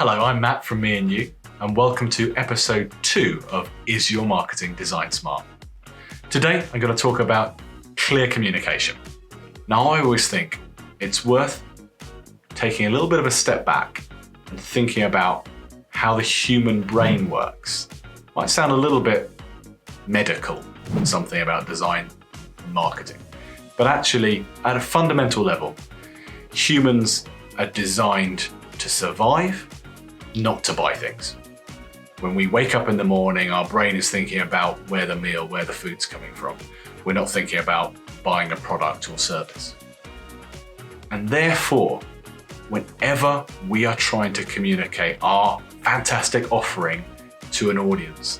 Hello, I'm Matt from me&you, and welcome to episode 2 of Is Your Marketing Design Smart? Today, I'm going to talk about clear communication. Now, I always think it's worth taking a little bit of a step back and thinking about how the human brain works. Might sound a little bit medical, something about design and marketing, but actually, at a fundamental level, humans are designed to survive, not to buy things. When we wake up in the morning, our brain is thinking about where the food's coming from. We're not thinking about buying a product or service. And therefore, whenever we are trying to communicate our fantastic offering to an audience,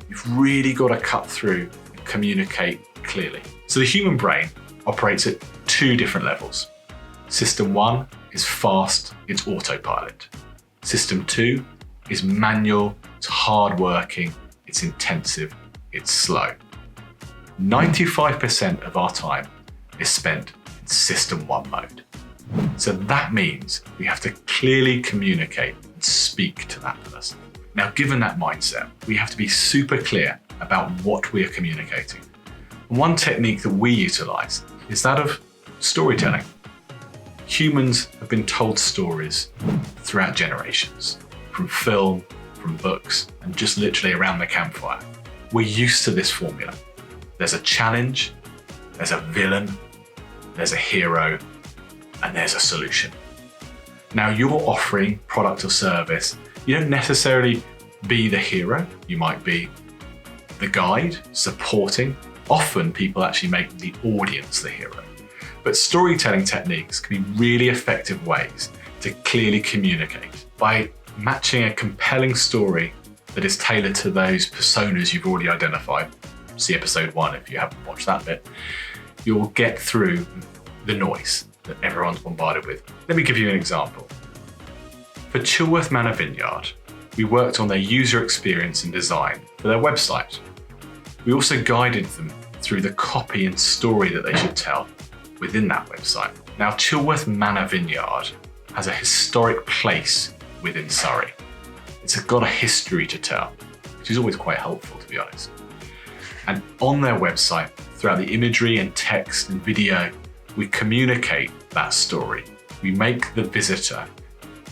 you've really got to cut through and communicate clearly. So the human brain operates at 2 different levels. System 1 is fast, it's autopilot. System 2 is manual, it's hardworking, it's intensive, it's slow. 95% of our time is spent in System 1 mode. So that means we have to clearly communicate and speak to that person. Now, given that mindset, we have to be super clear about what we are communicating. And one technique that we utilize is that of storytelling. Humans have been told stories throughout generations, from film, from books, and just literally around the campfire. We're used to this formula. There's a challenge, there's a villain, there's a hero, and there's a solution. Now, you're offering product or service. You don't necessarily be the hero. You might be the guide, supporting. Often people actually make the audience the hero. But storytelling techniques can be really effective ways to clearly communicate. By matching a compelling story that is tailored to those personas you've already identified, see episode 1 if you haven't watched that bit, you'll get through the noise that everyone's bombarded with. Let me give you an example. For Chilworth Manor Vineyard, we worked on their user experience and design for their website. We also guided them through the copy and story that they should tell within that website. Now, Chilworth Manor Vineyard has a historic place within Surrey. It's got a history to tell, which is always quite helpful, to be honest. And on their website, throughout the imagery and text and video, we communicate that story. We make the visitor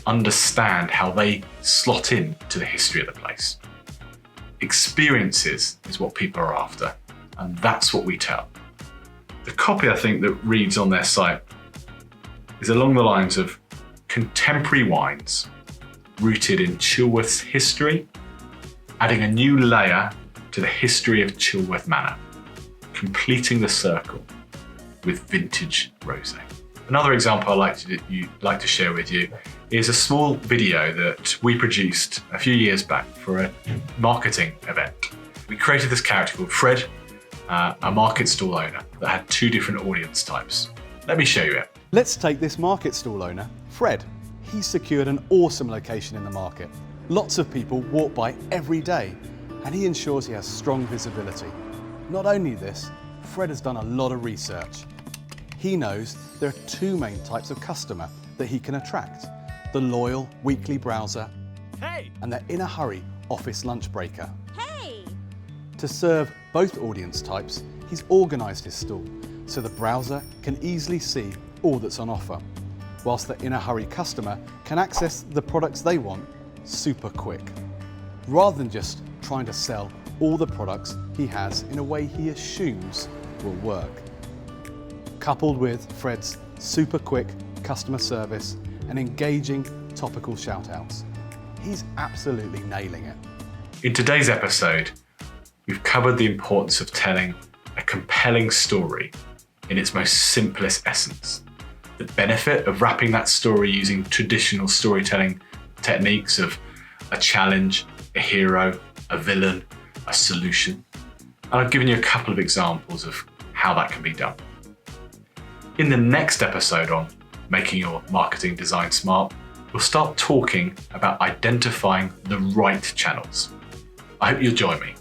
understand how they slot in to the history of the place. Experiences is what people are after, and that's what we tell. The copy, I think, that reads on their site is along the lines of contemporary wines rooted in Chilworth's history, adding a new layer to the history of Chilworth Manor, completing the circle with vintage rosé. Another example I'd like to share with you is a small video that we produced a few years back for a marketing event. We created this character called Fred, a market stall owner that had 2 different audience types. Let me show you it. Let's take this market stall owner, Fred. He's secured an awesome location in the market. Lots of people walk by every day, and he ensures he has strong visibility. Not only this, Fred has done a lot of research. He knows there are 2 main types of customer that he can attract: the loyal weekly browser, hey, and the in a hurry office lunch breaker. Hey! To serve both audience types, he's organised his stall so the browser can easily see all that's on offer, whilst the in a hurry customer can access the products they want super quick, rather than just trying to sell all the products he has in a way he assumes will work. Coupled with Fred's super quick customer service and engaging topical shout-outs, he's absolutely nailing it. In today's episode, we've covered the importance of telling a compelling story in its most simplest essence. The benefit of wrapping that story using traditional storytelling techniques of a challenge, a hero, a villain, a solution. And I've given you a couple of examples of how that can be done. In the next episode on Making Your Marketing Design Smart, we'll start talking about identifying the right channels. I hope you'll join me.